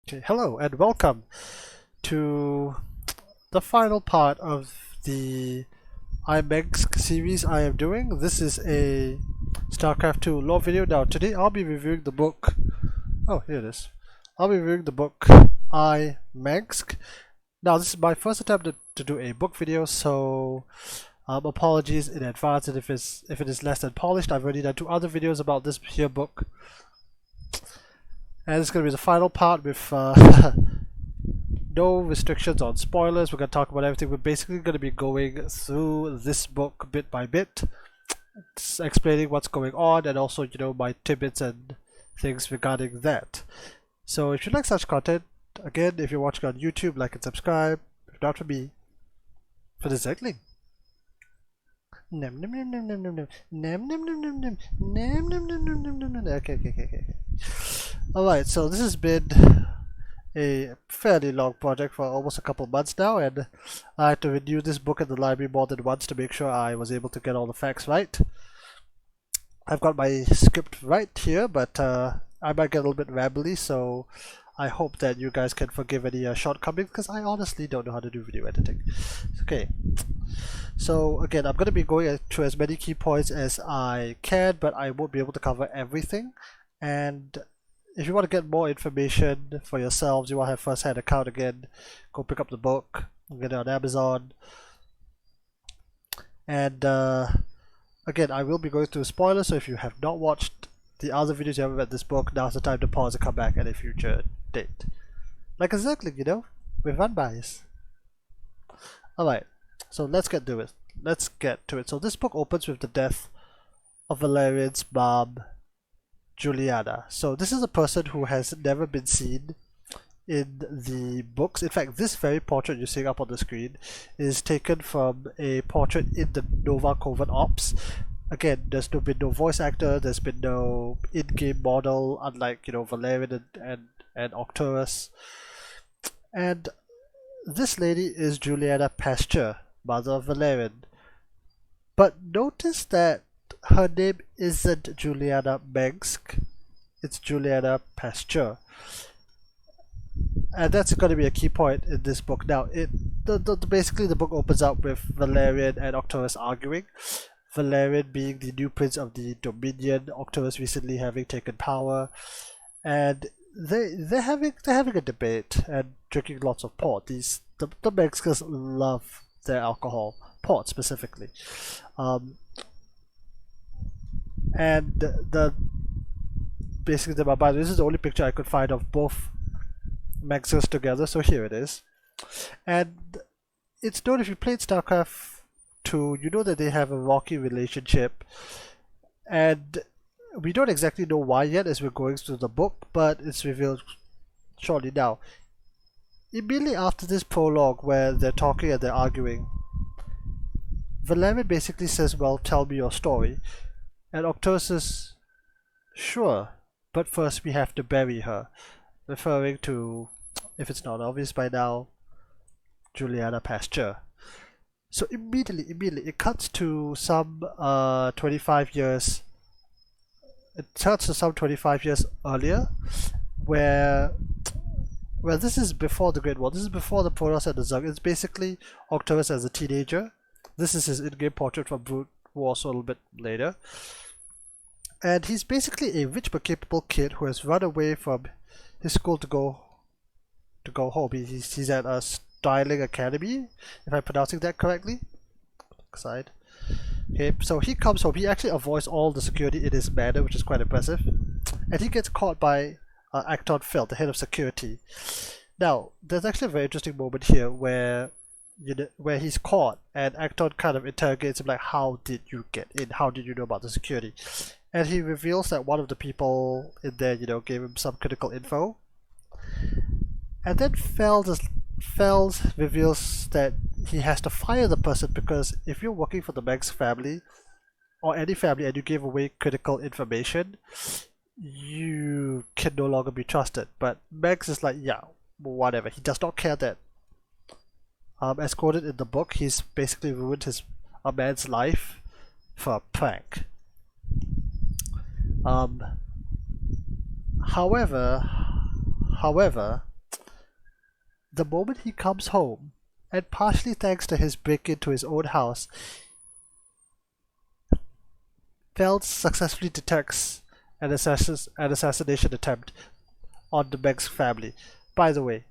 Okay, hello and welcome to the final part of the I Mengsk series I am doing. This is a Starcraft 2 lore video. Now today I'll be reviewing the book. Oh, here it is. I'll be reviewing the book I Mengsk. Now this is my first attempt to do a book video, so apologies in advance and if it is less than polished. I've already done 2 other videos about this here book. And it's going to be the final part with no restrictions on spoilers. We're going to talk about everything. We're basically going to be going through this book bit by bit, explaining what's going on and also, my tidbits and things regarding that. So if you like such content, again, if you're watching on YouTube, like and subscribe. If not for me, for the Zegling. Okay. Alright, so this has been a fairly long project for almost a couple months now, and I had to renew this book in the library more than once to make sure I was able to get all the facts right. I've got my script right here, but I might get a little bit rambly, so I hope that you guys can forgive any shortcomings, because I honestly don't know how to do video editing. Okay, so again, I'm going to be going through as many key points as I can, but I won't be able to cover everything. And if you want to get more information for yourselves, you want to have first-hand account again, go pick up the book, get it on Amazon. And again, I will be going through spoilers, so if you have not watched the other videos, you haven't read this book, now's the time to pause and come back at a future date. Like a Zergling, with run bias. Alright, so let's get to it. So this book opens with the death of Valerian's mom, Juliana. So this is a person who has never been seen in the books. In fact, this very portrait you're seeing up on the screen is taken from a portrait in the Nova Covert Ops. Again, there's been no voice actor, there's been no in-game model, unlike Valerian and Octorus. And this lady is Juliana Pasture, mother of Valerian. But notice that her name isn't Juliana Mengsk, it's Juliana Pasture. And that's going to be a key point in this book. Now, basically the book opens up with Valerian and Octorus arguing. Valerian being the new prince of the Dominion, Octorus recently having taken power, and they're having a debate and drinking lots of port. The Mengskers love their alcohol, port specifically. And basically this is the only picture I could find of both Mengskers together, so here it is. And it's known, if you played Starcraft 2, you know that they have a rocky relationship, and we don't exactly know why yet as we're going through the book, but it's revealed shortly now. Immediately after this prologue where they're talking and they're arguing, Valerian basically says, well, tell me your story. And Octorus says, sure, but first we have to bury her, referring to, if it's not obvious by now, Juliana Pasture. So immediately it cuts to some 25 years. It cuts to some 25 years earlier, where this is before the Great War. This is before the Protoss and the Zerg. It's basically Octorus as a teenager. This is his in-game portrait from Brute War, so a little bit later. And he's basically a rich but capable kid who has run away from his school to go home. He's at a Styling Academy, if I'm pronouncing that correctly. Side. Okay, so he comes home. He actually avoids all the security in his manor, which is quite impressive. And he gets caught by Acton Phil, the head of security. Now, there's actually a very interesting moment here where he's caught, and Acton kind of interrogates him like, how did you get in? How did you know about the security? And he reveals that one of the people in there, gave him some critical info. And then Fels reveals that he has to fire the person, because if you're working for the Mengsk family, or any family, and you give away critical information, you can no longer be trusted. But Mengsk is like, yeah, whatever. He does not care that, as quoted in the book, he's basically ruined a man's life for a prank. However, the moment he comes home, and partially thanks to his break into his own house, Feld successfully detects an assassination attempt on the Mengsk family. By the way,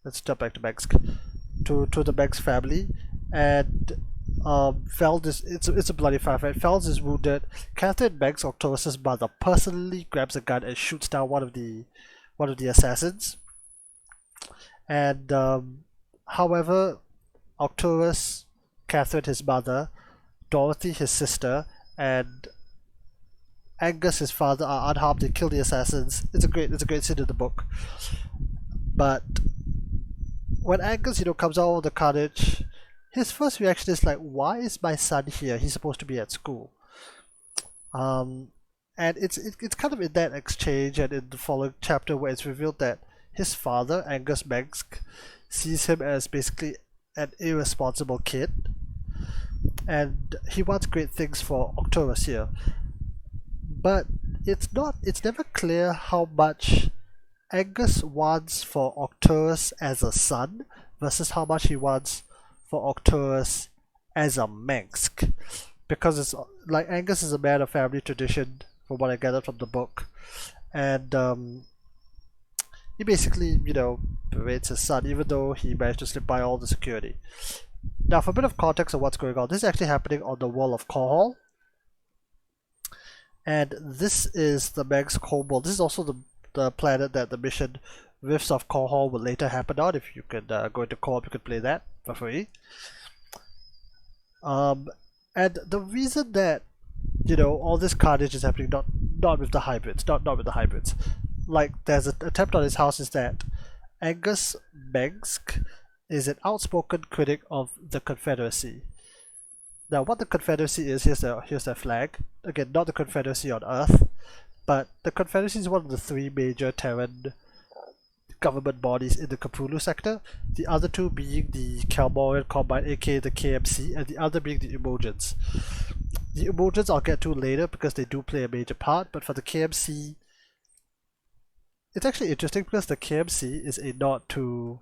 let's jump back to Mengsk. To the Mengsk family, and Feld is it's a bloody firefight. Feld is wounded. Catherine Mengsk, Octorus's mother, personally grabs a gun and shoots down one of the assassins. And however, Octorus, Catherine, his mother, Dorothy, his sister, and Angus, his father, are unharmed. They kill the assassins. It's a great scene in the book. But when Angus, comes out of the carnage, his first reaction is like, "Why is my son here? He's supposed to be at school." And it's kind of in that exchange and in the following chapter where it's revealed that his father, Angus Mengsk, sees him as basically an irresponsible kid, and he wants great things for Octorus here. But it's never clear how much Angus wants for Octorus as a son versus how much he wants for Octorus as a Mengsk. Because it's like Angus is a man of family tradition, from what I gathered from the book. And he basically, berates his son, even though he managed to slip by all the security. Now, for a bit of context of what's going on, this is actually happening on the wall of Korhal. And this is the Mengsk homeworld. This is also the planet that the mission Rifts of Korhal will later happen on. If you could go into co-op, you could play that for free. And the reason that all this carnage is happening not with the hybrids, not with the hybrids. Like there's an attempt on his house is that Angus Mengsk is an outspoken critic of the Confederacy. Now, what the Confederacy is, here's their flag. Again, not the Confederacy on Earth, but the Confederacy is one of the three major Terran government bodies in the Kapulu sector. The other two being the Kalmorian Combine, aka the KMC, and the other being the Emojans. The Emojans I'll get to later because they do play a major part, but for the KMC, it's actually interesting because the KMC is a nod to...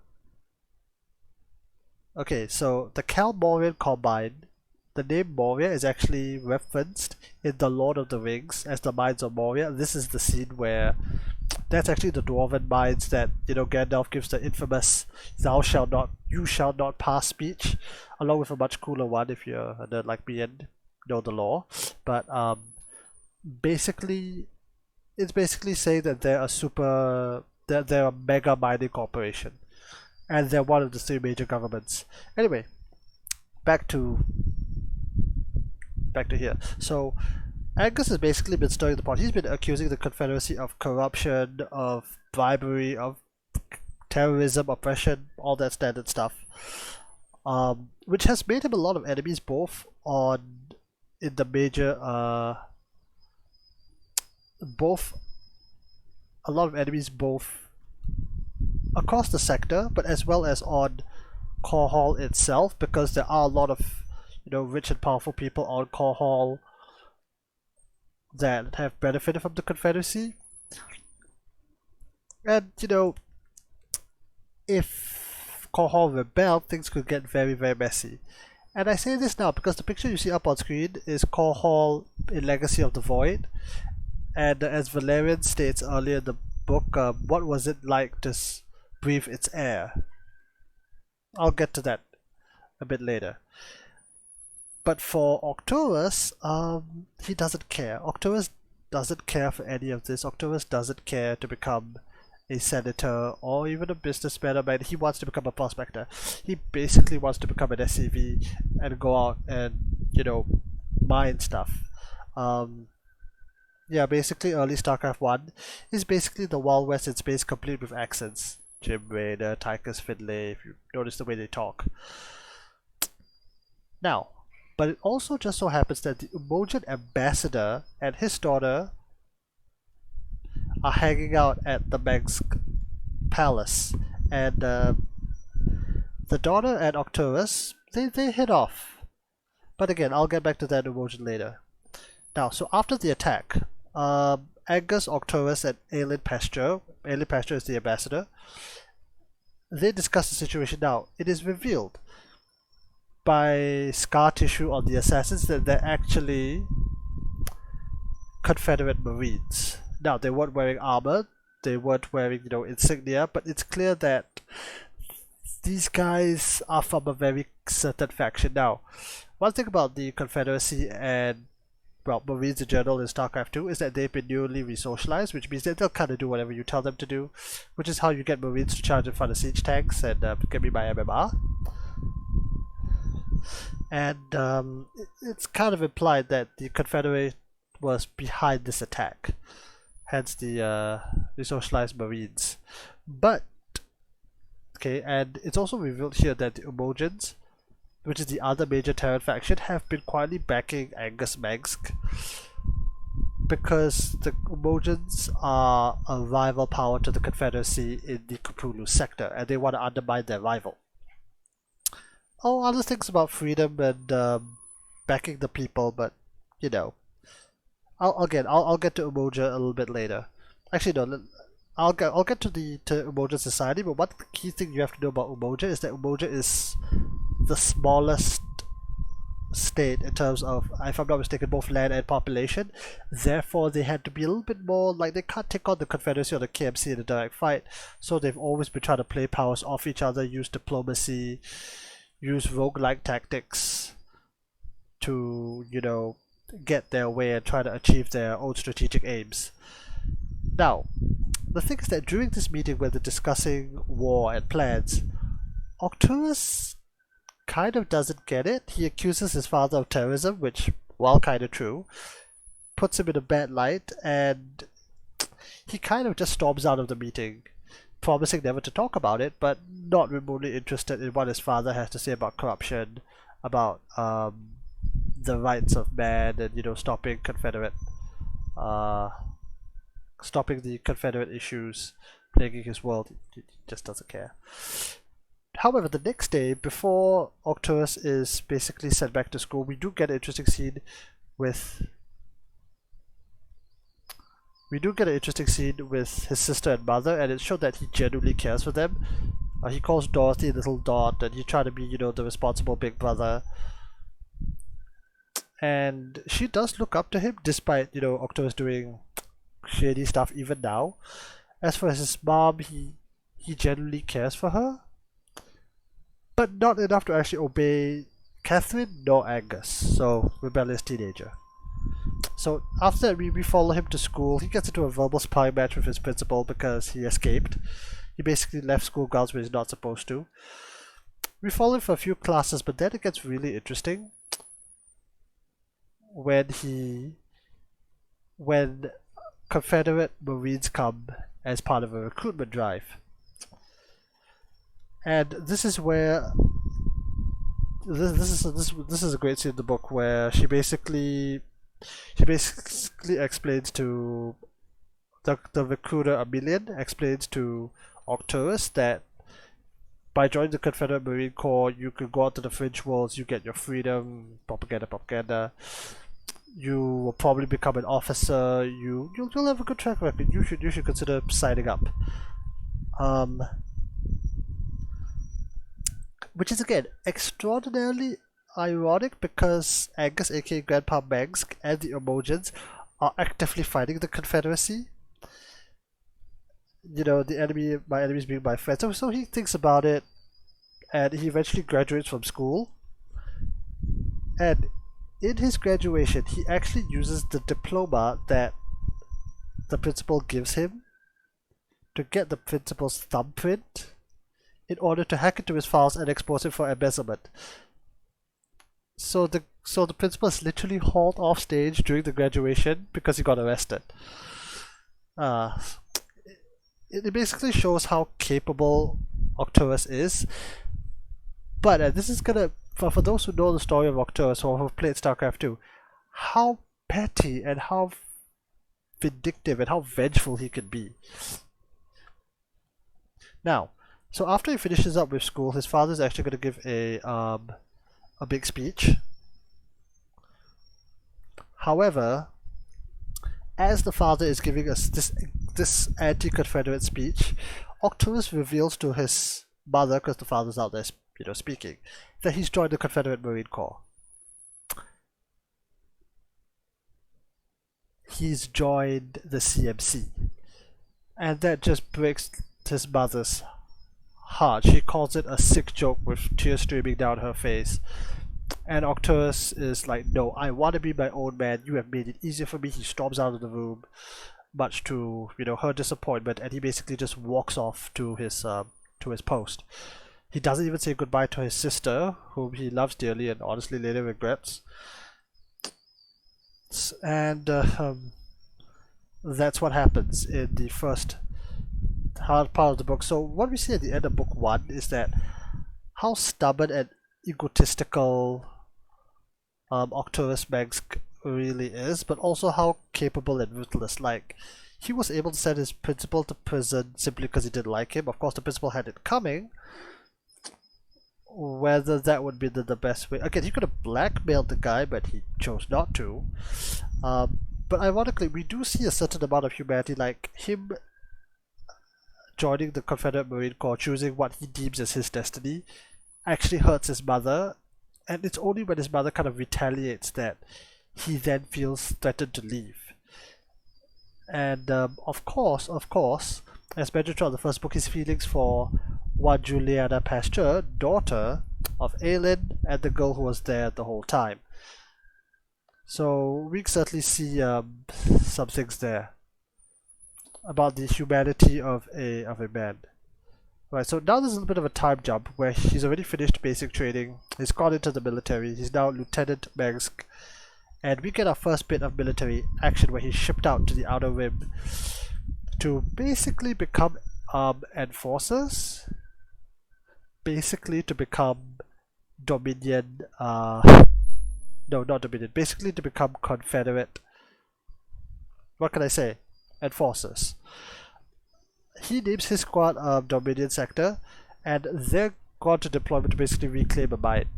Okay, so the Kalmorian Combine, the name Moria is actually referenced in The Lord of the Rings as the Mines of Moria. This is the scene where that's actually the dwarven mines that Gandalf gives the infamous you shall not pass" speech, along with a much cooler one if you're a nerd like me and know the lore. But basically, it's basically saying that they're a mega mining corporation, and they're one of the three major governments. Anyway, back to here. So Angus has basically been stirring the pot. He's been accusing the Confederacy of corruption, of bribery, of terrorism, oppression, all that standard stuff, which has made him a lot of enemies, both in the major both across the sector, but as well as on Korhal itself, because there are a lot of rich and powerful people on Korhal that have benefited from the Confederacy. And if Korhal rebelled, things could get very, very messy. And I say this now because the picture you see up on screen is Korhal in Legacy of the Void. And as Valerian states earlier in the book, what was it like to breathe its air? I'll get to that a bit later. But for Octorus, he doesn't care. Octorus doesn't care for any of this. Octorus doesn't care to become a senator or even a businessman or man. He wants to become a prospector. He basically wants to become an SCV and go out and, mine stuff. Yeah, basically early Starcraft 1 is basically the Wild West in space, complete with accents. Jim Raynor, Tychus Finlay, if you notice the way they talk. Now, but it also just so happens that the Emojan ambassador and his daughter are hanging out at the Mengsk palace, and the daughter and Octorus, they hit off. But again, I'll get back to that Emojan later. Now, so after the attack, Angus, Octorus, and Aelin Pasture is the ambassador, they discuss the situation. Now, it is revealed by scar tissue on the assassins that they're actually Confederate Marines. Now, they weren't wearing armor, they weren't wearing, insignia, but it's clear that these guys are from a very certain faction. Now, one thing about the Confederacy and Marines in general in StarCraft 2 is that they've been newly re-socialized, which means that they'll kind of do whatever you tell them to do, which is how you get Marines to charge in front of siege tanks and get me my MMR. And it's kind of implied that the Confederate was behind this attack, hence the re-socialized Marines. But, okay, and it's also revealed here that the Emojins, which is the other major Terran faction, have been quietly backing I Mengsk because the Emojins are a rival power to the Confederacy in the Cthulhu sector, and they want to undermine their rival. Oh, other things about freedom and backing the people, but I'll get to Umoja a little bit later. Actually, no, I'll get to Umoja society, but one key thing you have to know about Umoja is that Umoja is the smallest state in terms of, if I'm not mistaken, both land and population. Therefore, they had to be a little bit more like they can't take on the Confederacy or the KMC in a direct fight. So they've always been trying to play powers off each other, use diplomacy, use roguelike tactics to, get their way and try to achieve their own strategic aims. Now, the thing is that during this meeting where they're discussing war and plans, Octurus kind of doesn't get it. He accuses his father of terrorism, which, while kind of true, puts him in a bad light, and he kind of just storms out of the meeting, promising never to talk about it, but not remotely interested in what his father has to say about corruption, about the rights of man, and stopping the Confederate issues plaguing his world. He just doesn't care. However, the next day, before Octurus is basically sent back to school, we do get an interesting scene with his sister and mother, and it showed that he genuinely cares for them. He calls Dorothy Little Dot, and he tried to be, the responsible big brother. And she does look up to him, despite, Octurus doing shady stuff even now. As for his mom, he genuinely cares for her, but not enough to actually obey Catherine nor Angus, so rebellious teenager. So after that, we follow him to school. He gets into a verbal sparring match with his principal because he escaped. He basically left school grounds when he's not supposed to. We follow him for a few classes, but then it gets really interesting when Confederate Marines come as part of a recruitment drive. And this is where this is a great scene in the book where she basically explains to the recruiter Emilian explains to Octurus that by joining the Confederate Marine Corps, you could go out to the fringe worlds, you get your freedom, propaganda. You will probably become an officer. You'll have a good track record. You should consider signing up. Which is again extraordinarily ironic because Angus, aka Grandpa Mengsk, and the Emojins are actively fighting the Confederacy. My enemies being my friends. So he thinks about it, and he eventually graduates from school. And in his graduation, he actually uses the diploma that the principal gives him to get the principal's thumbprint in order to hack into his files and expose him for embezzlement. So the principal is literally hauled off stage during the graduation because he got arrested. It basically shows how capable Octurus is. But this is gonna, for those who know the story of Octurus or who have played StarCraft 2, how petty and how vindictive and how vengeful he can be. Now, so after he finishes up with school, his father is actually going to give a big speech. However, as the father is giving us this anti-Confederate speech, Octurus reveals to his mother, because the father's out there, speaking, that he's joined the Confederate Marine Corps. He's joined the CMC, and that just breaks his mother's heart. She calls it a sick joke with tears streaming down her face. And Arcturus is like, no, I want to be my own man. You have made it easier for me. He storms out of the room, much to her disappointment, and he basically just walks off to his post. He doesn't even say goodbye to his sister, whom he loves dearly and honestly later regrets. And that's what happens in the first hard part of the book. So what we see at the end of book 1 is that how stubborn and egotistical Arcturus Mengsk really is, but also how capable and ruthless. Like, he was able to send his principal to prison simply because he didn't like him. Of course, the principal had it coming. Whether that would be the best way. Again, he could have blackmailed the guy, but he chose not to. But ironically, we do see a certain amount of humanity, like him joining the Confederate Marine Corps, choosing what he deems as his destiny, actually hurts his mother, and it's only when his mother kind of retaliates that he then feels threatened to leave. And of course, as mentioned throughout the first book, his feelings for one Juliana Pasteur, daughter of Aelin, and the girl who was there the whole time. So we certainly see some things there about the humanity of a man. Right, so now there's a little bit of a time jump where he's already finished basic training, he's gone into the military, he's now Lieutenant Mengsk, and we get our first bit of military action where he's shipped out to the Outer Rim to basically become enforcers, basically to become Dominion, no, not Dominion, basically to become Confederate, what can I say, enforcers. He names his squad Dominion Sector, and they're gone to deployment to basically reclaim a mine.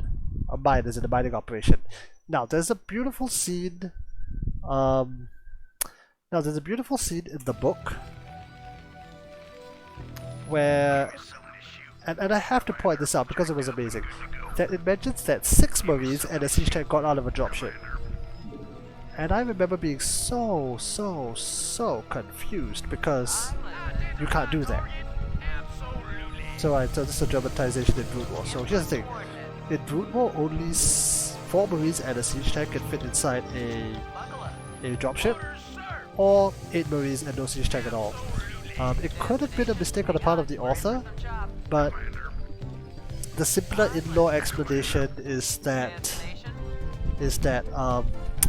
A mine is in a mining operation. Now there's a beautiful scene. In the book where, and I have to point this out because it was amazing, that it mentions that 6 Marines and a siege tank got out of a dropship. And I remember being so confused because you can't do that. So this is a dramatization in Brood War. So here's the thing. In Brood War, only 4 Marines and a siege tank can fit inside a dropship, or 8 Marines and no siege tank at all. It could have been a mistake on the part of the author, but the simpler in-law explanation is that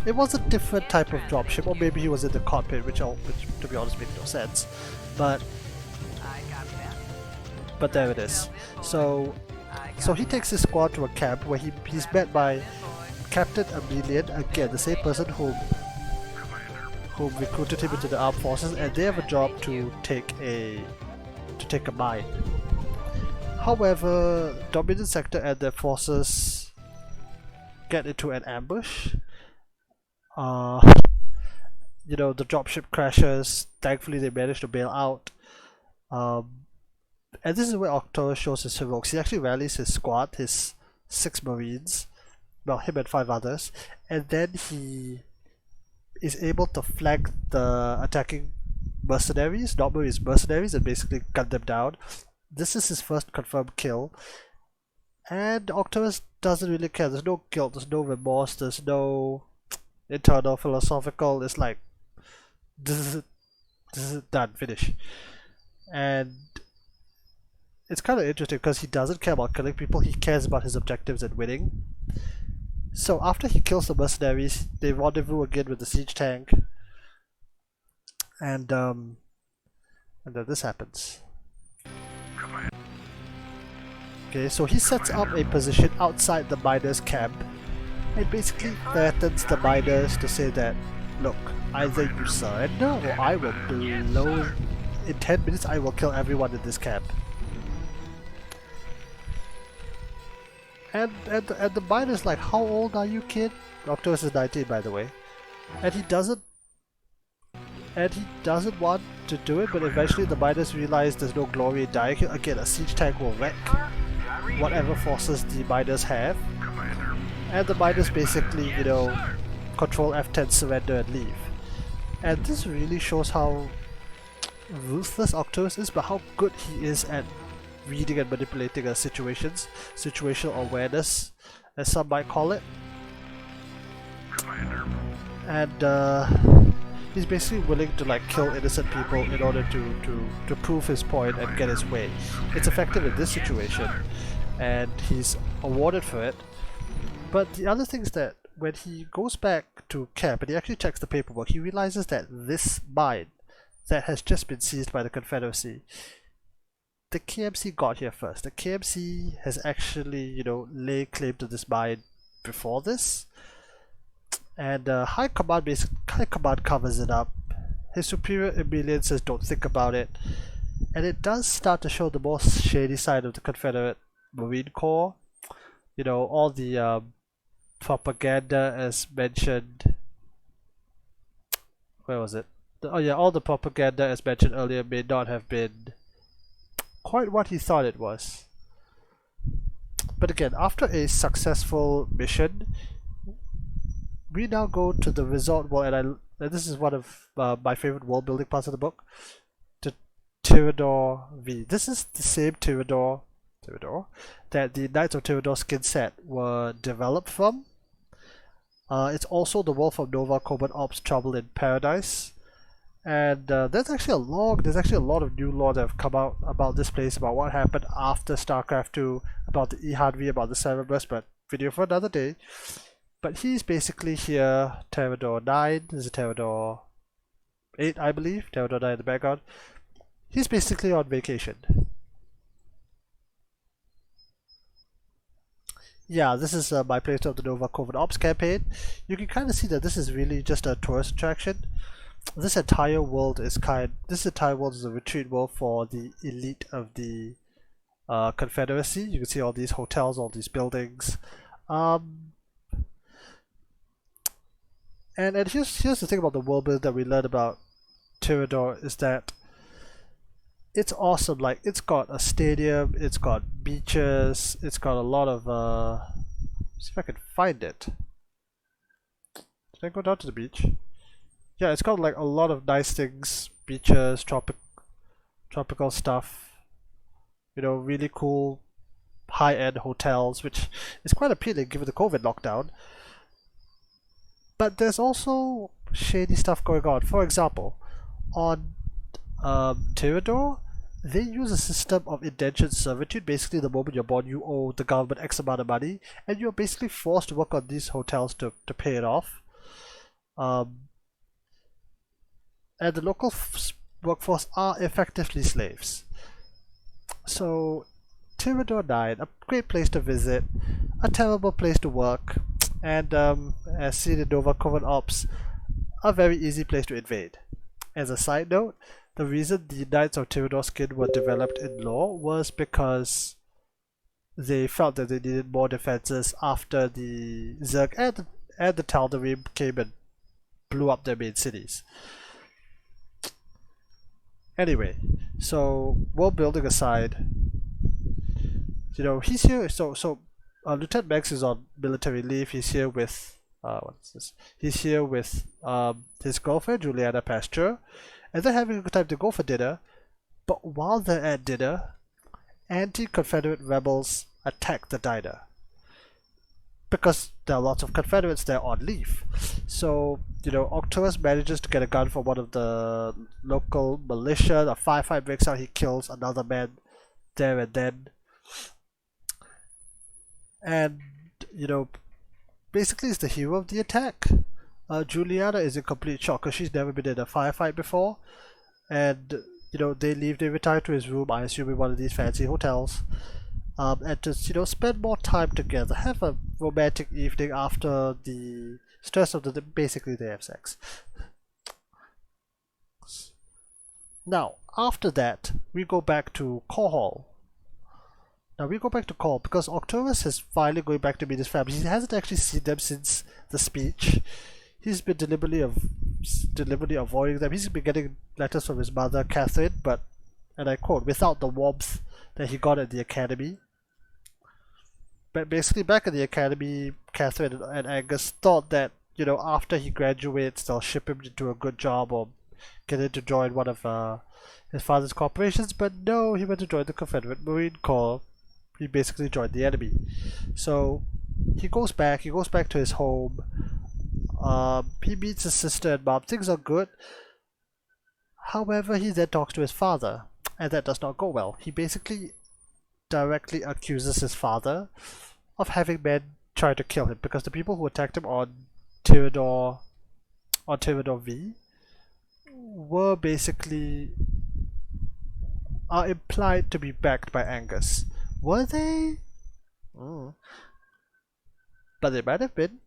it was a different type of dropship, or maybe he was in the cockpit, which to be honest made no sense. But there it is. So he takes his squad to a camp where he's met by Captain Emilian, again the same person whom recruited him into the armed forces, and they have a job to take a mine. However, Dominion Sector and their forces get into an ambush. The dropship crashes. Thankfully, they manage to bail out. And this is where Arcturus shows his heroics. He actually rallies his squad, his 6 Marines, well, him and 5 others, and then he is able to flank the attacking mercenaries, not Marines, mercenaries, and basically gun them down. This is his first confirmed kill, and Arcturus doesn't really care. There's no guilt, there's no remorse, there's no internal philosophical. It's like, this is done, finish. And it's kind of interesting because he doesn't care about killing people, he cares about his objectives and winning. So after he kills the mercenaries, they rendezvous again with the siege tank, and then this happens. Okay, so he sets up a position outside the miners' camp and basically threatens the miners to say that, look, either you surrender or I will blow. In 10 minutes I will kill everyone in this camp. And the miner's like, how old are you, kid? Arcturus is 19, by the way. And he doesn't and he doesn't want to do it, but eventually the miners realize there's no glory in dying. Again, a siege tank will wreck whatever forces the miners have, and the miners basically, you know, control F10, surrender, and leave. And this really shows how ruthless Octavius is, but how good he is at reading and manipulating situations, situational awareness, as some might call it. And he's basically willing to like kill innocent people in order to prove his point and get his way. It's effective in this situation, and he's awarded for it. But the other thing is that when he goes back to camp and he actually checks the paperwork, he realizes that this mine that has just been seized by the Confederacy, the KMC got here first. The KMC has actually, you know, laid claim to this mine before this, and High Command covers it up. His superior Emilian says don't think about it, and it does start to show the more shady side of the Confederate Marine Corps. You know, all the propaganda as mentioned. Where was it? Oh yeah, all the propaganda as mentioned earlier may not have been quite what he thought it was. But again, after a successful mission, we now go to the resort world, and this is one of my favorite world building parts of the book, to Tyrador V. This is the same Tyrador that the Knights of Tyrador skin set were developed from. It's also the world from Nova Covert Ops Trouble in Paradise. And there's actually a lot of new lore that have come out about this place, about what happened after StarCraft 2, about the Ihadvi, about the Cerberus, but video for another day. But he's basically here, Terrador 9, this is Terrador 8 I believe, Terrador 9 in the background. He's basically on vacation. Yeah, this is my playthrough of the Nova Covert Ops campaign. You can kind of see that this is really just a tourist attraction. This entire world is a retreat world for the elite of the Confederacy. You can see all these hotels, all these buildings. And here's the thing about the world building that we learned about Tyrador is that it's awesome. Like, it's got a stadium, it's got beaches, it's got a lot of see if I can find it. Did I go down to the beach? Yeah, it's got like a lot of nice things, beaches, tropical stuff, you know, really cool high-end hotels, which is quite appealing given the COVID lockdown. But there's also shady stuff going on. For example, on Tyrador, they use a system of indentured servitude. Basically, the moment you're born, you owe the government X amount of money, and you're basically forced to work on these hotels to pay it off. And the local workforce are effectively slaves. So, Tyrador 9, a great place to visit, a terrible place to work, and as seen in Nova Covert Ops, a very easy place to invade. As a side note, the reason the Knights of Tyrador skin were developed in lore was because they felt that they needed more defenses after the Zerg and the Tal'Darim came and blew up their main cities. Anyway, so world building aside, you know, he's here. So Lieutenant Max is on military leave. He's here with what's this? He's here with his girlfriend Juliana Pasteur, and they're having a good time to go for dinner. But while they're at dinner, anti-Confederate rebels attack the diner because there are lots of Confederates there on leave. So, you know, Octavius manages to get a gun from one of the local militia. A firefight breaks out. He kills another man there and then. And, you know, basically is the hero of the attack. Juliana is in complete shock because she's never been in a firefight before. And, you know, they retire to his room, I assume in one of these fancy hotels. And to, you know, spend more time together, have a romantic evening after the stress of the day. Basically they have sex. Now, after that, we go back to Core Hall. Now we go back to Call because Octavius is finally going back to meet his family. He hasn't actually seen them since the speech. He's been deliberately deliberately avoiding them. He's been getting letters from his mother, Catherine, but, and I quote, without the warmth that he got at the academy. But basically, back at the academy, Catherine and Angus thought that, you know, after he graduates, they'll ship him into a good job or get him to join one of his father's corporations. But no, he went to join the Confederate Marine Corps. He basically joined the enemy. So he goes back to his home. He meets his sister and mom. Things are good. However, he then talks to his father, and that does not go well. He basically directly accuses his father of having men try to kill him, because the people who attacked him on Tyrannor V were basically are implied to be backed by Angus. Were they? But they might have been.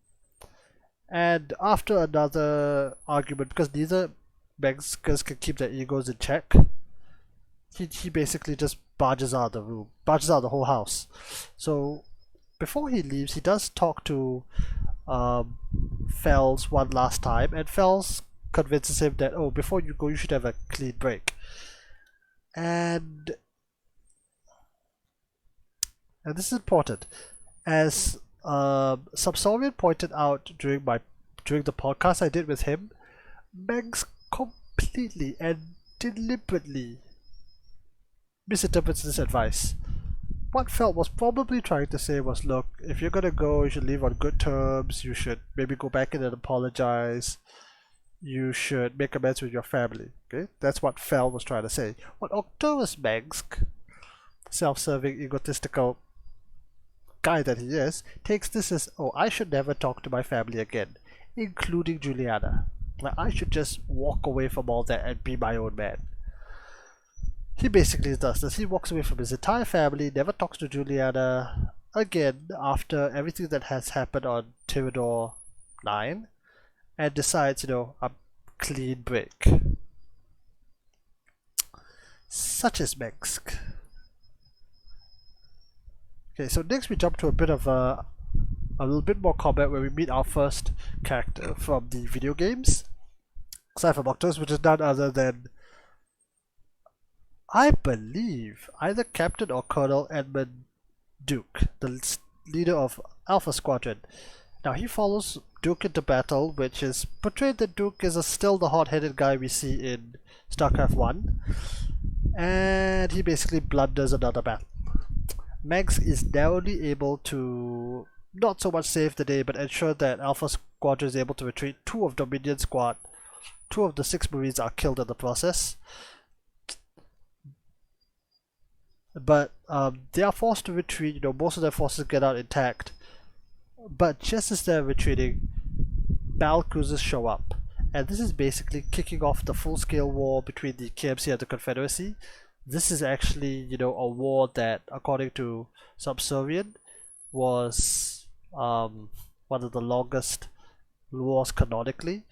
And after another argument, because neither Mengskers can keep their egos in check, he basically just barges out of the room, barges out of the whole house. So before he leaves, he does talk to Fells one last time, and Fells convinces him that, oh, before you go, you should have a clean break. And this is important, as Subsorian pointed out during the podcast I did with him. Mengsk completely and deliberately misinterprets this advice. What Felt was probably trying to say was, look, if you're gonna go, you should leave on good terms, you should maybe go back in and apologize, you should make amends with your family. Okay, that's what Felt was trying to say. What Octorius Mengsk, self-serving, egotistical guy that he is, takes this as, oh, I should never talk to my family again, including Juliana. Like, I should just walk away from all that and be my own man. He basically does this. He walks away from his entire family, never talks to Juliana again after everything that has happened on Tyrannor 9, and decides, you know, a clean break. Such is Mengsk. Okay, so next we jump to a bit of a little bit more combat, where we meet our first character from the video games, aside from Octos, which is none other than, I believe, either Captain or Colonel Edmund Duke, the leader of Alpha Squadron. Now, he follows Duke into battle, which is portrayed that Duke is still the hot-headed guy we see in Starcraft 1, and he basically blunders another battle. Mengsk is narrowly able to not so much save the day, but ensure that Alpha Squadron is able to retreat. Two of the 6 Marines are killed in the process. But they are forced to retreat. You know, most of their forces get out intact. But just as they're retreating, battle cruisers show up, and this is basically kicking off the full-scale war between the KMC and the Confederacy. This is actually, you know, a war that, according to Subsorian, was one of the longest wars canonically.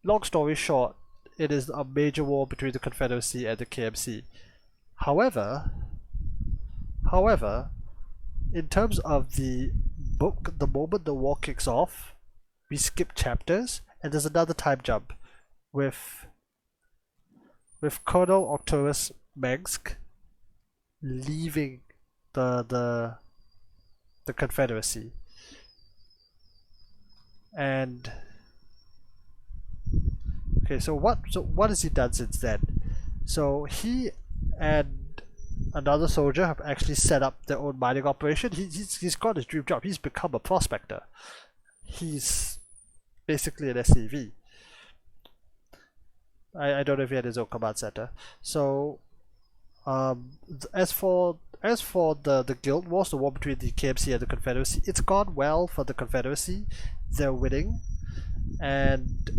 Long story short, it is a major war between the Confederacy and the KMC. However, in terms of the book, the moment the war kicks off, we skip chapters, and there's another time jump with Colonel Octorius Mengsk leaving the Confederacy. And okay, so what has he done since then? So he and another soldier have actually set up their own mining operation. He's got his dream job. He's become a prospector. He's basically an SCV. I don't know if he had his own command center. So as for the Guild Wars, the war between the KMC and the Confederacy, it's gone well for the Confederacy. They're winning, and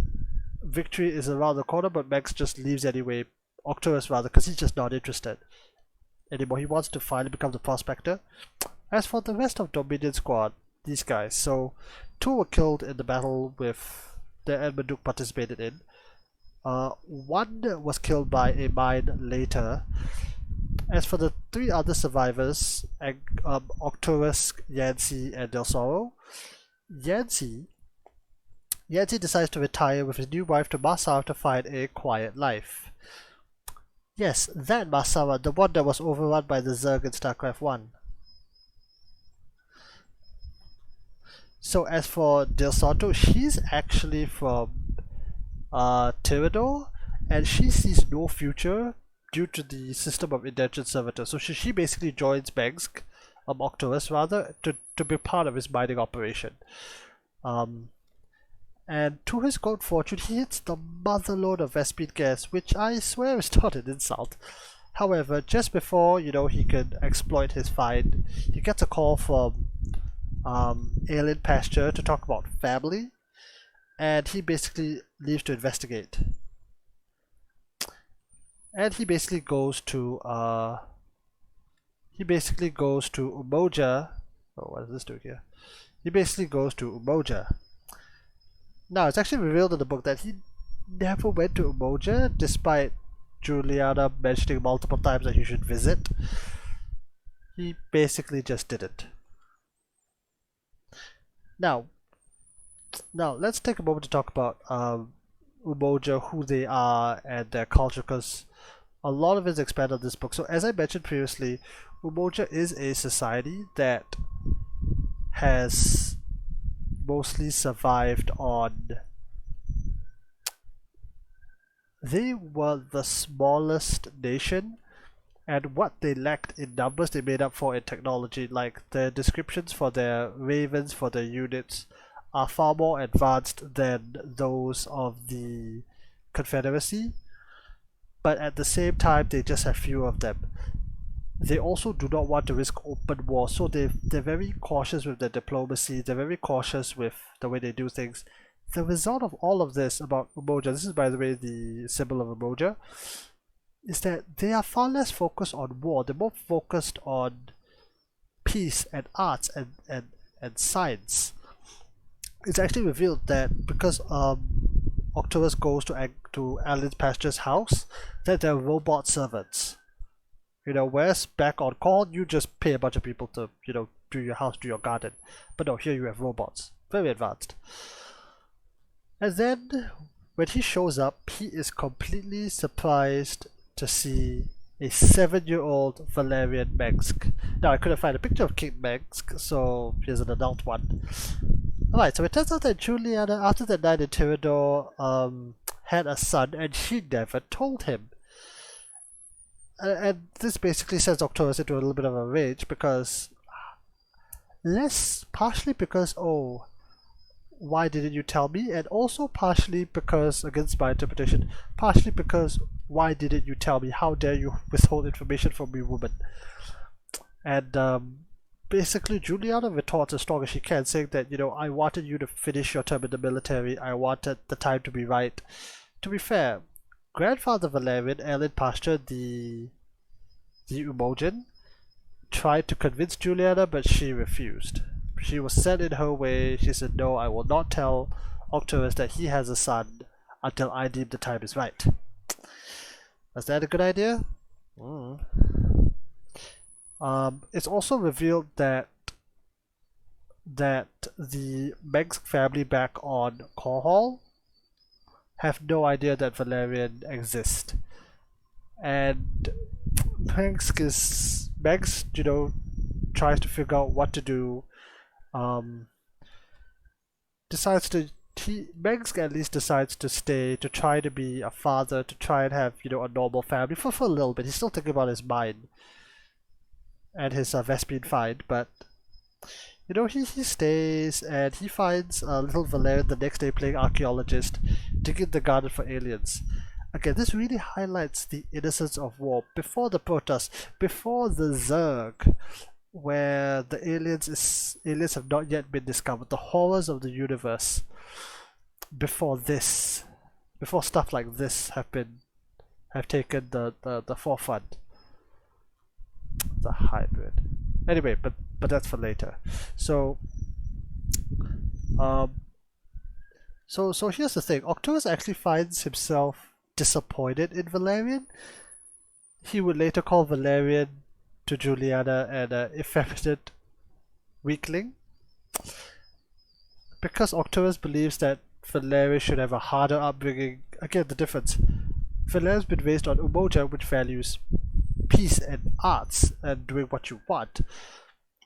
victory is around the corner, but Mengsk just leaves anyway. Octorius rather, because he's just not interested anymore. He wants to finally become the prospector. As for the rest of Dominion Squad, these guys, so 2 were killed in the battle with that Edmund Duke participated in. 1 was killed by a mine later. As for the 3 other survivors, Octorius, Yancey, and Del Soro, Yancey Yet he decides to retire with his new wife to Massawa to find a quiet life. Yes, that Massawa, the one that was overrun by the Zerg in Starcraft 1. So as for Del Santo, she's actually from Tirador, and she sees no future due to the system of indentured servitude. So she basically joins Mengsk, Octorus rather, to be part of his mining operation. And to his good fortune, he hits the motherlode of Vespine gas, which I swear is not an insult. However, just before he can exploit his find, he gets a call from Alien Pasture to talk about family, and he basically leaves to investigate. And he basically goes to Umoja. Oh, what is this doing here? He basically goes to Umoja. Now, it's actually revealed in the book that he never went to Umoja, despite Juliana mentioning multiple times that he should visit. He basically just didn't. Now let's take a moment to talk about Umoja, who they are, and their culture, because a lot of it is expanded on this book. So as I mentioned previously, Umoja is a society that has mostly survived on... They were the smallest nation, and what they lacked in numbers they made up for in technology. Like, the descriptions for their ravens, for their units, are far more advanced than those of the Confederacy, but at the same time they just have fewer of them. They also do not want to risk open war, so they're very cautious with their diplomacy, they're very cautious with the way they do things. The result of all of this about Umoja, this is by the way the symbol of Umoja, is that they are far less focused on war. They're more focused on peace and arts and science. It's actually revealed that because Octorus goes to Alan's Pasture's house, that they're robot servants. Whereas back on Corn, you just pay a bunch of people to, do your house, do your garden. But no, here you have robots. Very advanced. And then, when he shows up, he is completely surprised to see a 7-year-old Valerian Mengsk. Now, I couldn't find a picture of King Mengsk, so here's an adult one. Alright, so it turns out that Juliana, after the night in Tirador, had a son, and she never told him. And this basically sends Octorus into a little bit of a rage, because... partially because, oh, why didn't you tell me? And also partially because, against my interpretation, partially because, why didn't you tell me? How dare you withhold information from me, woman? And basically Juliana retorts as strong as she can, saying that, I wanted you to finish your term in the military, I wanted the time to be right. To be fair, Grandfather Valerian, Alan Pasture, the Umojan, tried to convince Juliana, but she refused. She was set in her way. She said, no, I will not tell Octorus that he has a son until I deem the time is right. Was that a good idea? It's also revealed that the Mengsk family back on Korhal have no idea that Valerian exists. And Mengsk, tries to figure out what to do. Mengsk at least decides to stay, to try to be a father, to try and have, a normal family for a little bit. He's still thinking about his mine and his Vespine find, but he stays, and he finds little Valerian the next day playing archaeologist, digging the garden for aliens. Again, this really highlights the innocence of war. Before the protests, before the Zerg, where the aliens have not yet been discovered, the horrors of the universe, before stuff like this have taken the forefront. The hybrid. Anyway, but that's for later. So here's the thing. Octorus actually finds himself disappointed in Valerian. He would later call Valerian to Juliana an effeminate weakling, because Octorus believes that Valerian should have a harder upbringing. Again, the difference. Valerian's been raised on Umoja, which values peace and arts and doing what you want.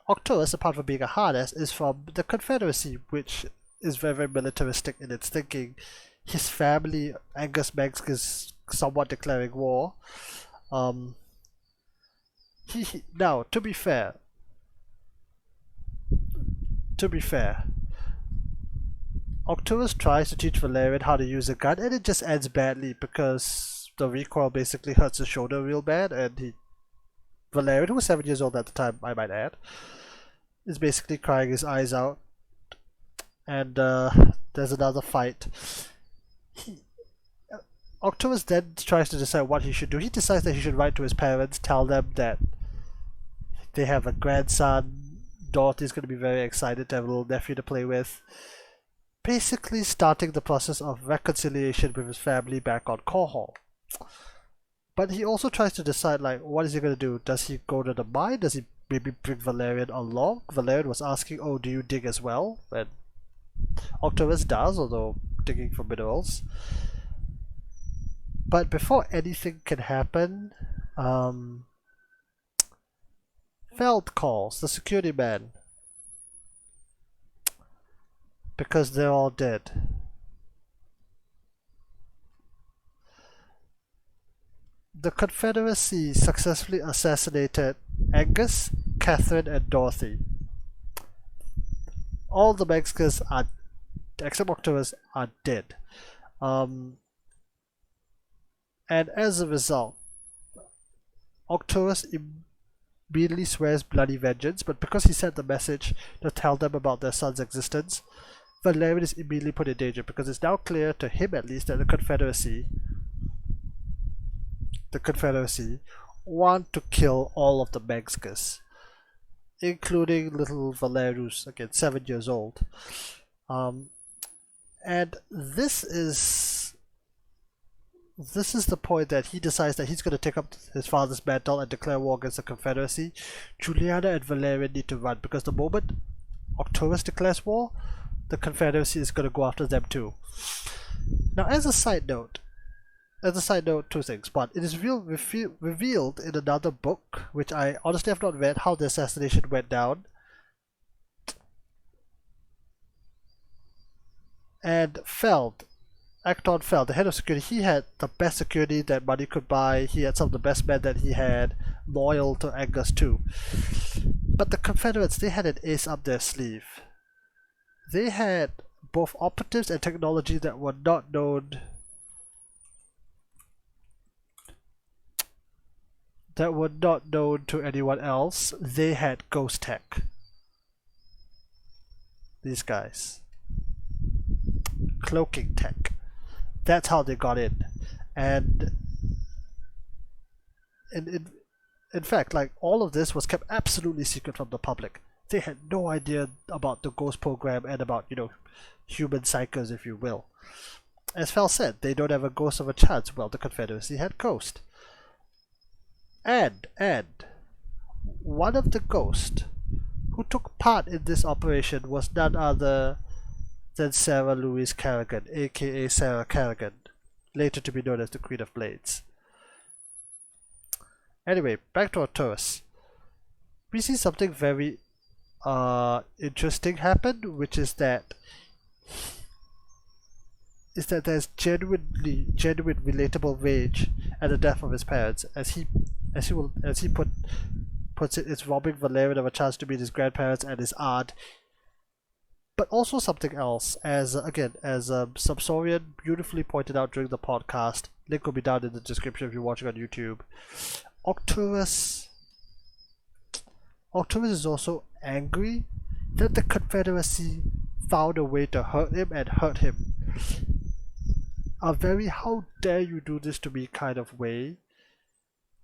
Arcturus, apart from being a hard-ass, is from the Confederacy, which is very, very militaristic in its thinking. His family, I Mengsk, is somewhat declaring war. Now, to be fair, Arcturus tries to teach Valerian how to use a gun, and it just ends badly because the recoil basically hurts his shoulder real bad, and Valerian, who was 7 years old at the time, I might add, is basically crying his eyes out. And there's another fight. Arcturus then tries to decide what he should do. He decides that he should write to his parents, tell them that they have a grandson. Dorothy's going to be very excited to have a little nephew to play with. Basically starting the process of reconciliation with his family back on Korhal. But he also tries to decide, like, what is he going to do? Does he go to the mine? Does he maybe bring Valerian along? Valerian was asking, oh, do you dig as well? And Arcturus does, although digging for minerals. But before anything can happen, Feld calls, the security man, because they're all dead. The Confederacy successfully assassinated Angus, Catherine, and Dorothy. All the Mengskers are, except Arcturus, are dead. And as a result, Arcturus immediately swears bloody vengeance, but because he sent the message to tell them about their son's existence, Valerian is immediately put in danger because it's now clear to him at least that the Confederacy want to kill all of the Mengskers, including little Valerius, again 7 years old. And this is the point that he decides that he's going to take up his father's mantle and declare war against the Confederacy. Juliana and Valerian need to run because the moment Arcturus declares war, the Confederacy is going to go after them too. Now, as a side note, two things. One, it is revealed in another book, which I honestly have not read, how the assassination went down. And Acton Feld, the head of security, he had the best security that money could buy. He had some of the best men that he had, loyal to Angus too. But the Confederates, they had an ace up their sleeve. They had both operatives and technology that were not known to anyone else. They had ghost tech. These guys. Cloaking tech. That's how they got in. And in fact, like, all of this was kept absolutely secret from the public. They had no idea about the ghost program and about, human psychers, if you will. As Fel said, they don't have a ghost of a chance. Well, the Confederacy had ghost. And one of the ghosts who took part in this operation was none other than Sarah Louise Kerrigan, aka Sarah Kerrigan, later to be known as the Queen of Blades. Anyway, back to Arcturus. We see something very interesting happen, which is that there's genuine relatable rage at the death of his parents, as he puts it, it's robbing Valerian of a chance to meet his grandparents and his aunt. But also something else, as Subsorian beautifully pointed out during the podcast, link will be down in the description if you're watching on YouTube. Arcturus is also angry that the Confederacy found a way to hurt him and hurt him. A very "how dare you do this to me" kind of way,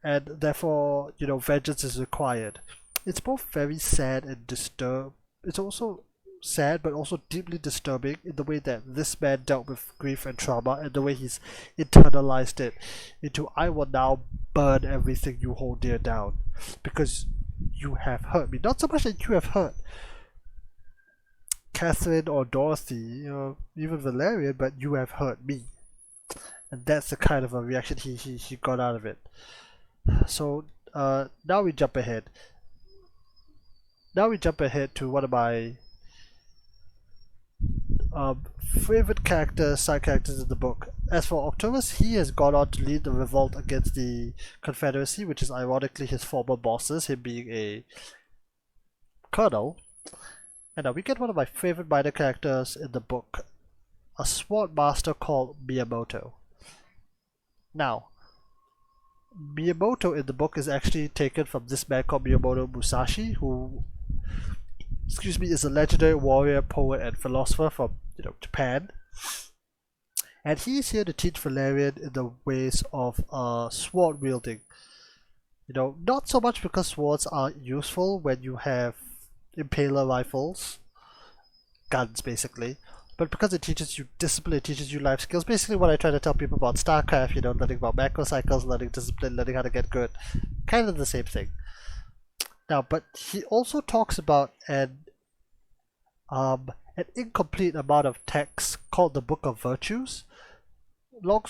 and therefore, vengeance is required. It's both very sad and disturbed. It's also sad but also deeply disturbing in the way that this man dealt with grief and trauma, and the way he's internalized it into, I will now burn everything you hold dear down because you have hurt me. Not so much that you have hurt Catherine or Dorothy, even Valerian, but you have hurt me. And that's the kind of a reaction he got out of it. So now we jump ahead. Now we jump ahead to one of my favorite characters, side characters in the book. As for Octavius, he has gone on to lead the revolt against the Confederacy, which is ironically his former bosses, him being a colonel. And now we get one of my favorite minor characters in the book, a sword master called Miyamoto. Now, Miyamoto in the book is actually taken from this man called Miyamoto Musashi, who, is a legendary warrior, poet, and philosopher from Japan. And he's here to teach Valerian in the ways of sword wielding. Not so much because swords are useful when you have impaler rifles, guns basically, but because it teaches you discipline, it teaches you life skills. Basically what I try to tell people about Starcraft, learning about macro cycles, learning discipline, learning how to get good. Kind of the same thing. Now, but he also talks about an incomplete amount of text called the Book of Virtues. Long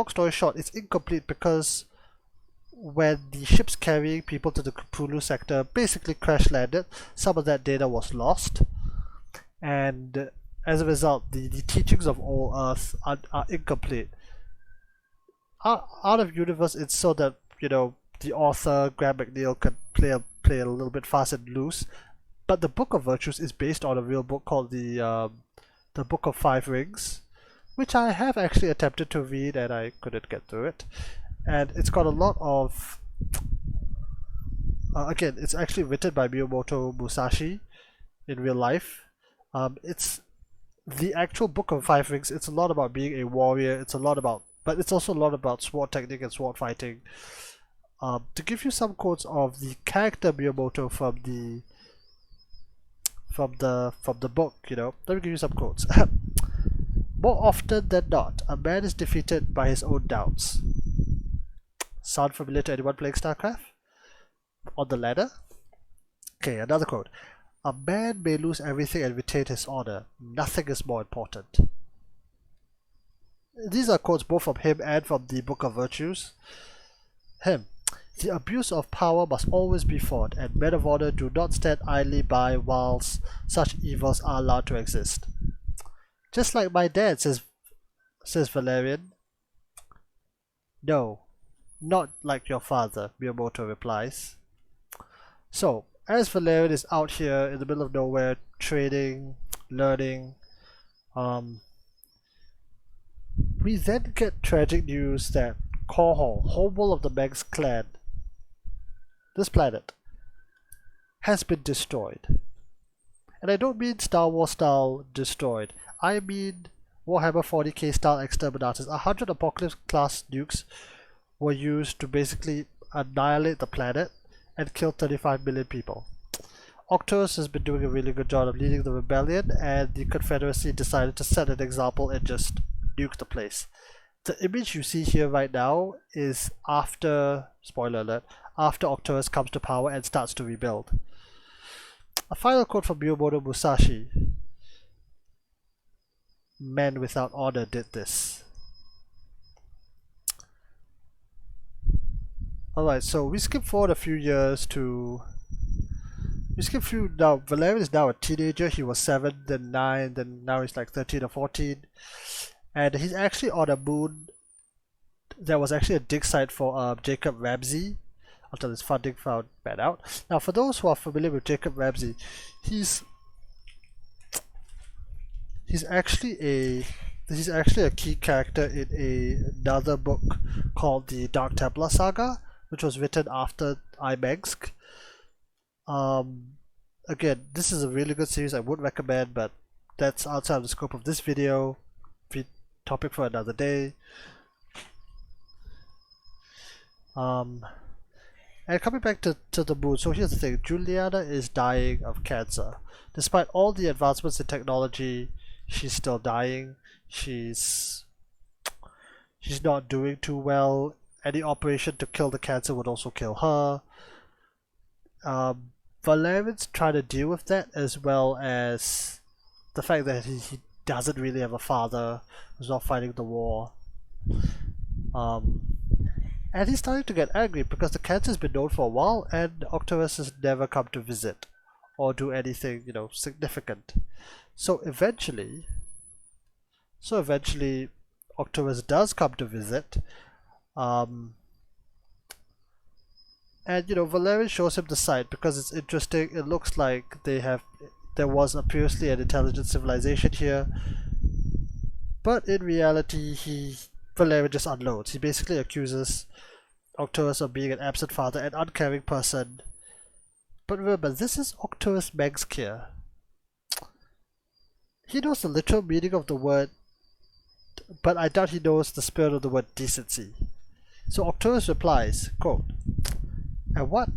story short, it's incomplete because when the ships carrying people to the Kupulu sector basically crash landed, some of that data was lost, and as a result, the teachings of all Earth are incomplete. Out of universe, it's so that the author Graham McNeil could play a little bit fast and loose, but the Book of Virtues is based on a real book called the Book of Five Rings, which I have actually attempted to read and I couldn't get through it. And it's got a lot of again, it's actually written by Miyamoto Musashi in real life. It's the actual Book of Five Rings. It's a lot about being a warrior. But it's also a lot about sword technique and sword fighting. To give you some quotes of the character Miyamoto from the book, let me give you some quotes. More often than not, a man is defeated by his own doubts. Sound familiar to anyone playing Starcraft? On the ladder? Okay, another quote. A man may lose everything and retain his honor. Nothing is more important. These are quotes both from him and from the Book of Virtues. Him. The abuse of power must always be fought, and men of honor do not stand idly by whilst such evils are allowed to exist. Just like my dad, says Valerian. No, not like your father, Miyamoto replies. So, as Valerian is out here in the middle of nowhere, trading, learning, we then get tragic news that Korhal, homeworld of the Mengsk clan, this planet, has been destroyed. And I don't mean Star Wars style destroyed. I mean Warhammer 40k style exterminators. 100 Apocalypse class nukes were used to basically annihilate the planet and kill 35 million people. Octavius has been doing a really good job of leading the rebellion, and the Confederacy decided to set an example and just nuke the place. The image you see here right now is after, spoiler alert, after Octavius comes to power and starts to rebuild. A final quote from Miyamoto Musashi. Men without honor did this. Alright, so we skip forward a few years to... Now, Valerian is now a teenager. He was 7, then 9, then now he's like 13 or 14. And he's actually on a moon. There was actually a dig site for Jacob Ramsey until his funding found bad out. Now, for those who are familiar with Jacob Ramsey, he's actually a key character in another book called the Dark Templar Saga, which was written after I Mengsk. Again, this is a really good series. I would recommend, but that's outside of the scope of this video. Topic for another day. And coming back to the moon, so here's the thing. Juliana is dying of cancer. Despite all the advancements in technology, she's still dying. She's not doing too well. Any operation to kill the cancer would also kill her. Valerian's trying to deal with that, as well as the fact that he doesn't really have a father who's not fighting the war. And he's starting to get angry because the cancer's been known for a while and Octorius has never come to visit or do anything, significant. So eventually Octorius does come to visit. And Valerian shows him the site because it's interesting. It looks like there was previously an intelligent civilization here, but in reality Valerian just unloads. He basically accuses Octorius of being an absent father and uncaring person. But remember, this is I Mengsk here. He knows the literal meaning of the word, but I doubt he knows the spirit of the word decency. So Octorius replies, quote, "And what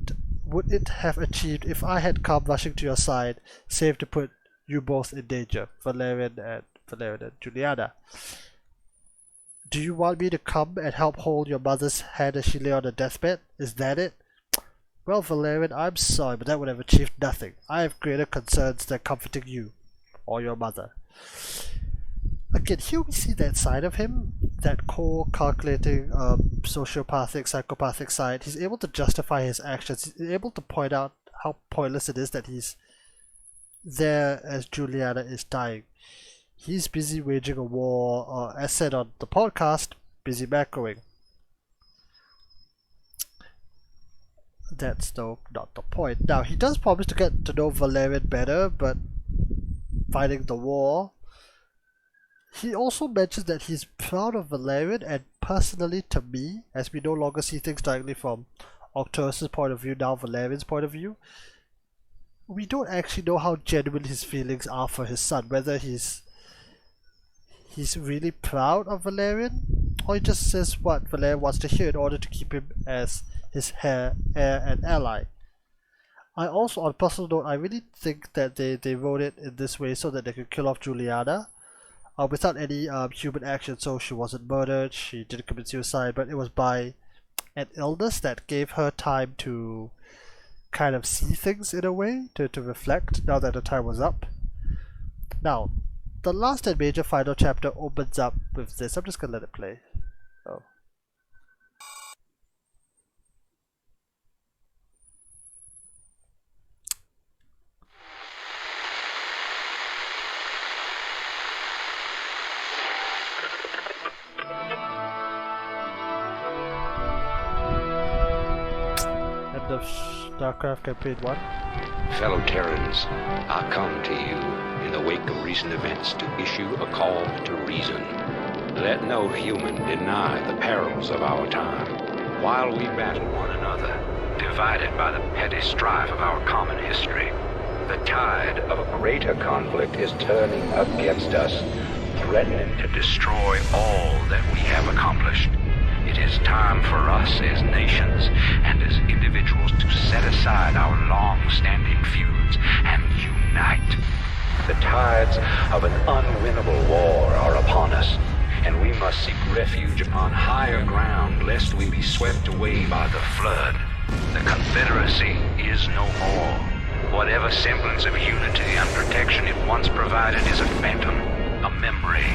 would it have achieved if I had come rushing to your side, save to put you both in danger, Valerian and Juliana? Do you want me to come and help hold your mother's hand as she lay on her deathbed? Is that it? Well, Valerian, I'm sorry, but that would have achieved nothing. I have greater concerns than comforting you or your mother." Again, here we see that side of him, that cold, calculating, sociopathic, psychopathic side. He's able to justify his actions. He's able to point out how pointless it is that he's there as Juliana is dying. He's busy waging a war, or as said on the podcast, busy macroing. That's not the point. Now, he does promise to get to know Valerian better, but fighting the war. He also mentions that he's proud of Valerian, and personally to me, as we no longer see things directly from Octorius' point of view, now Valerian's point of view, we don't actually know how genuine his feelings are for his son, whether he's really proud of Valerian, or he just says what Valerian wants to hear in order to keep him as his heir and ally. I also, on a personal note, I really think that they wrote it in this way so that they could kill off Juliana without any human action. So she wasn't murdered, she didn't commit suicide, but it was by an illness that gave her time to kind of see things in a way, to reflect now that the time was up. Now, the last and major final chapter opens up with this. I'm just gonna let it play. Oh. End of Starcraft Campaign 1. Fellow Terrans, I come to you in the wake of recent events to issue a call to reason. Let no human deny the perils of our time. While we battle one another, divided by the petty strife of our common history, the tide of a greater conflict is turning against us, threatening to destroy all that we have accomplished. It is time for us as nations and as individuals to set aside our long-standing feuds and unite. The tides of an unwinnable war are upon us, and we must seek refuge upon higher ground lest we be swept away by the flood. The Confederacy is no more. Whatever semblance of unity and protection it once provided is a phantom, a memory.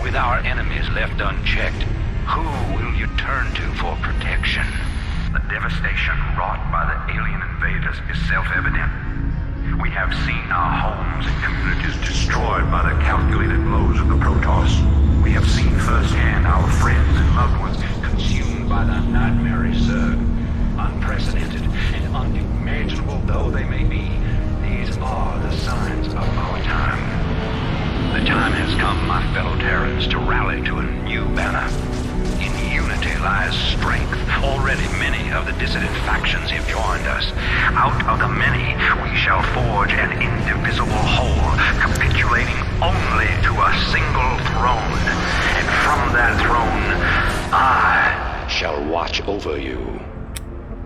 With our enemies left unchecked, who will you turn to for protection? The devastation wrought by the alien invaders is self-evident. We have seen our homes and communities destroyed by the calculated blows of the Protoss. We have seen firsthand our friends and loved ones consumed by the nightmare Zerg. Unprecedented and unimaginable though they may be, these are the signs of our time. The time has come, my fellow Terrans, to rally to a new banner. In unity lies strength. Already many of the dissident factions have joined us. Out of the many, we shall forge an indivisible whole, capitulating only to a single throne. And from that throne, I shall watch over you.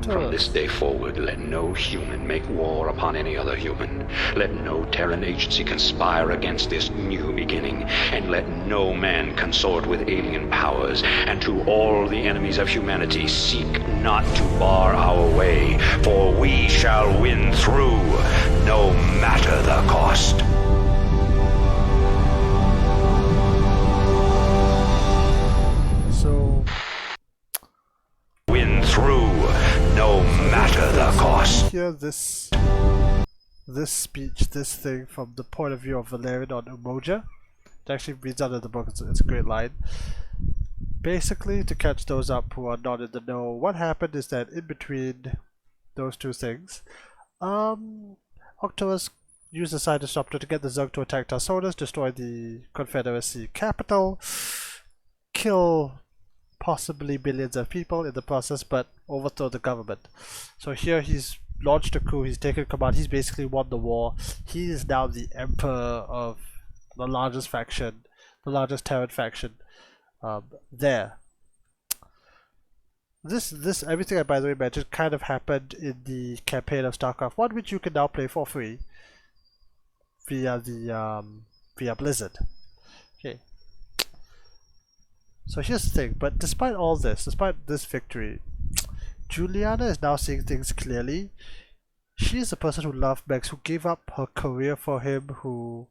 From this day forward, let no human make war upon any other human. Let no Terran agency conspire against this new beginning. And let no man consort with alien powers. And to all the enemies of humanity, seek not to bar our way, for we shall win through, no matter the cost. this speech, this thing from the point of view of Valerian on Umoja. It actually reads out of the book, it's a great line. Basically, to catch those up who are not in the know, what happened is that in between those two things, Octopus used the Side Disruptor to get the Zerg to attack Tarsonis, destroy the Confederacy capital, kill possibly billions of people in the process, but overthrow the government. So here he's launched a coup, he's taken command, he's basically won the war. He is now the emperor of the largest faction, the largest Terran faction there. This everything I by the way mentioned kind of happened in the campaign of StarCraft 1, which you can now play for free via the via Blizzard. Okay. So here's the thing, but despite all this, despite this victory, Juliana is now seeing things clearly. She is a person who loved Mengsk, who gave up her career for him, who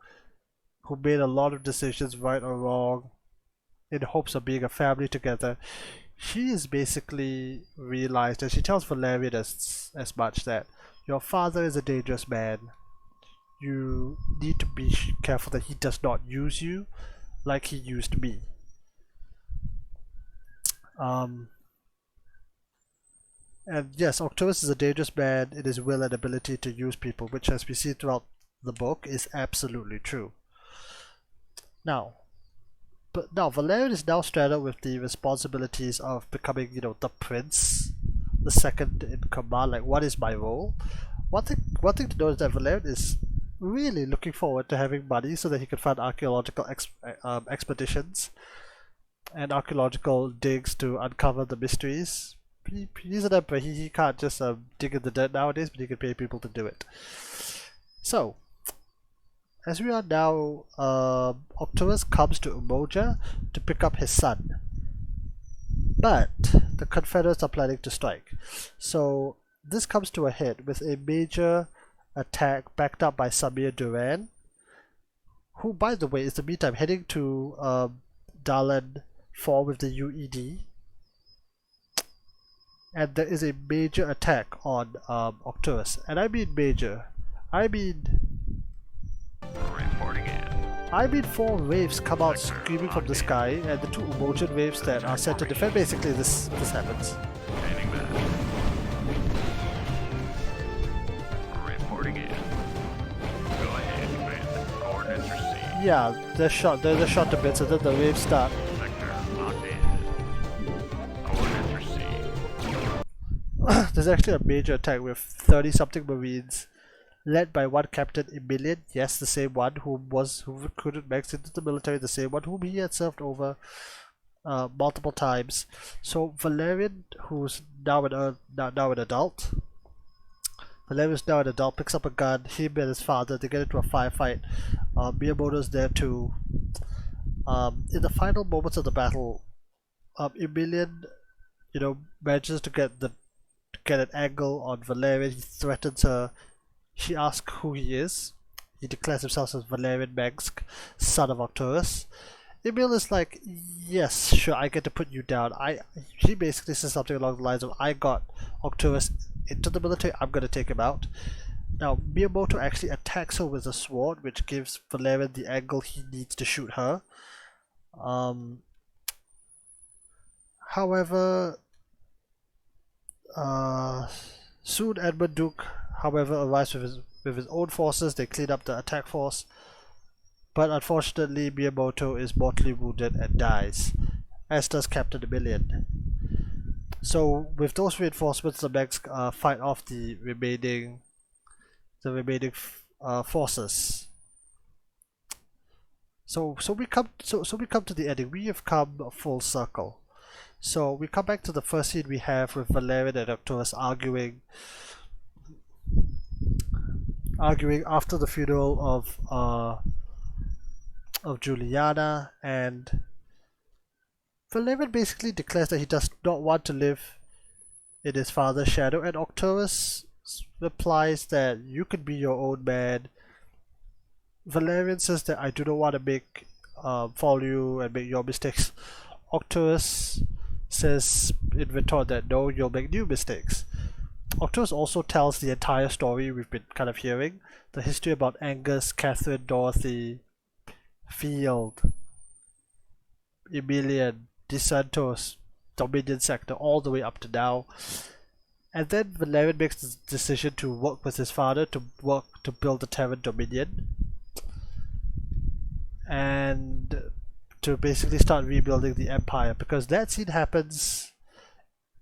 made a lot of decisions, right or wrong, in hopes of being a family together. She is basically realized, and she tells Valerian as much, that your father is a dangerous man. You need to be careful that he does not use you like he used me. And yes, Octopus is a dangerous man in his will and ability to use people, which, as we see throughout the book, is absolutely true. Now Valerian is now straddled with the responsibilities of becoming, the prince, the second in command. Like, what is my role? One thing to know is that Valerian is really looking forward to having money so that he can fund archaeological expeditions and archaeological digs to uncover the mysteries. He's an emperor. He can't just dig in the dirt nowadays, but he can pay people to do it. So, as we are now, Octopus comes to Umoja to pick up his son. But the Confederates are planning to strike. So this comes to a head with a major attack backed up by Samir Duran, who, by the way, is in the meantime heading to Dalan 4 with the UED. And there is a major attack on Octopus. And I mean major. I mean 4 waves come out screaming from the sky, and the 2 Umojan waves that are sent to defend. Basically, this happens. Yeah, they're shot to bits, and then the waves start. There's actually a major attack with 30-something Marines, led by one Captain Emilian, yes, the same one who recruited Mengsk into the military, the same one whom he had served over multiple times. So Valerian, who's now an adult, picks up a gun. Him and his father, they get into a firefight. Miyamoto's there too. In the final moments of the battle, Emilian, manages to get an angle on Valerian. He threatens her. She asks who he is. He declares himself as Valerian Mengsk, son of Octopus. Emil is like, yes, sure, I get to put you down. He basically says something along the lines of, I got Octopus into the military, I'm going to take him out. Now, Miyamoto actually attacks her with a sword, which gives Valerian the angle he needs to shoot her. However, soon Edmund Duke, however, arrives with his own forces. They clean up the attack force, but unfortunately Miyamoto is mortally wounded and dies, as does Captain Emilian. So with those reinforcements, the Mengsk fight off the remaining forces. So we come to the ending. We have come full circle. So we come back to the first scene we have with Valerian and Octopus arguing after the funeral of Juliana, and Valerian basically declares that he does not want to live in his father's shadow, and Octopus replies that you can be your own man. Valerian says that I do not want to follow you and make your mistakes. Octopus says in retort that no, you'll make new mistakes. Octos also tells the entire story we've been kind of hearing. The history about Angus, Catherine, Dorothy, Field, Emilian, DeSantos, Dominion Sector, all the way up to now. And then Valerian makes the decision to work with his father to build the Terran Dominion. And to basically start rebuilding the Empire. Because that scene happens,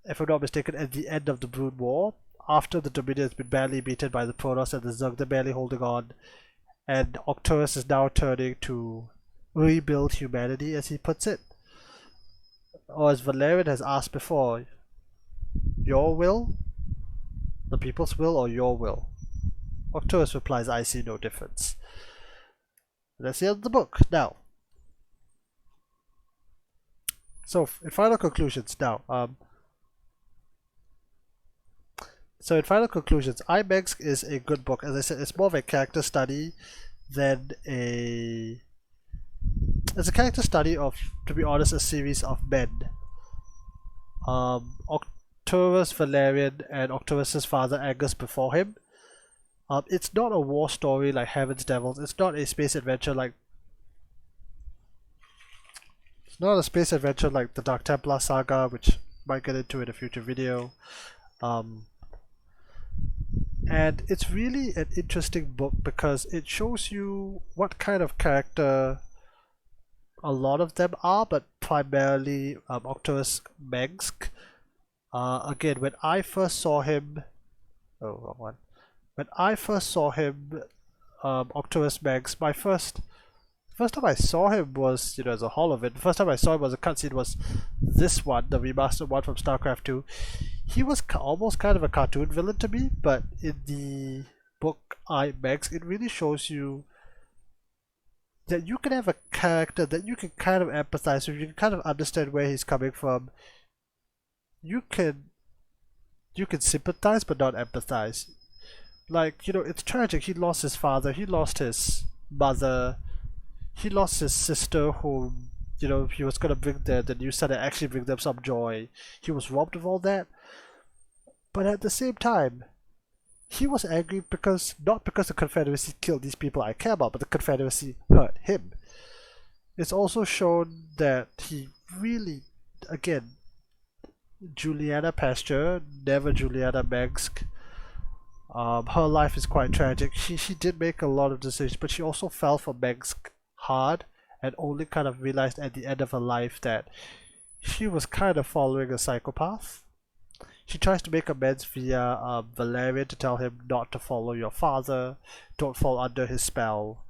if I'm not mistaken, at the end of the Brood War, after the Dominion has been badly beaten by the Protoss and the Zerg, they're barely holding on, and Octorus is now turning to rebuild humanity, as he puts it. Or as Valerian has asked before, your will, the people's will, or your will? Octorus replies, I see no difference. That's the end of the book. Now, so in final conclusions now, I Mengsk is a good book. As I said, it's more of a character study than it's a character study of, to be honest, a series of men. Octorus, Valerian, and Octorus's father Angus before him. It's not a war story like Heaven's Devils. It's not a space adventure like the Dark Templar saga, which might get into in a future video. And it's really an interesting book because it shows you what kind of character a lot of them are, but primarily Octorus Mengsk. Again, when I first saw him, wrong one. When I first saw him, Octorus Mengsk, my first time I saw him was, as a holovid. The first time I saw him was a cutscene was this one, the remastered one from Starcraft 2. He was almost kind of a cartoon villain to me, but in the book I Mengsk, it really shows you that you can have a character that you can kind of empathize with, you can kind of understand where he's coming from. You can sympathize but not empathize. Like, it's tragic. He lost his father, he lost his mother, he lost his sister whom, he was going to bring the new son and actually bring them some joy. He was robbed of all that. But at the same time, he was angry not because the Confederacy killed these people I care about, but the Confederacy hurt him. It's also shown that he really, again, Juliana Pasture, never Juliana Mengsk. Her life is quite tragic. She did make a lot of decisions, but she also fell for Mengsk hard and only kind of realized at the end of her life that she was kind of following a psychopath. She tries to make amends via Valerian to tell him not to follow your father, don't fall under his spell,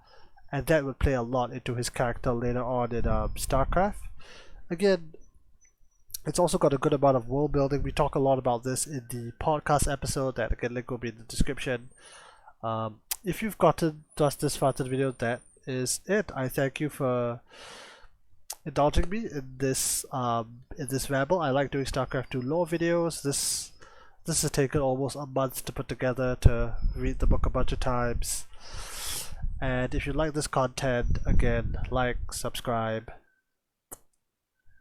and that would play a lot into his character later on in Starcraft. Again, it's also got a good amount of world building. We talk a lot about this in the podcast episode, that again link will be in the description. If you've gotten just this far to the video, that is it. I thank you for indulging me in this ramble. I like doing Starcraft 2 lore videos. This has taken almost a month to put together, to read the book a bunch of times. And if you like this content, again, like, subscribe,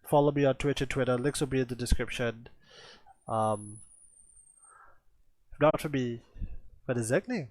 follow me on Twitch and Twitter. Links will be in the description. If not for me, but exactly.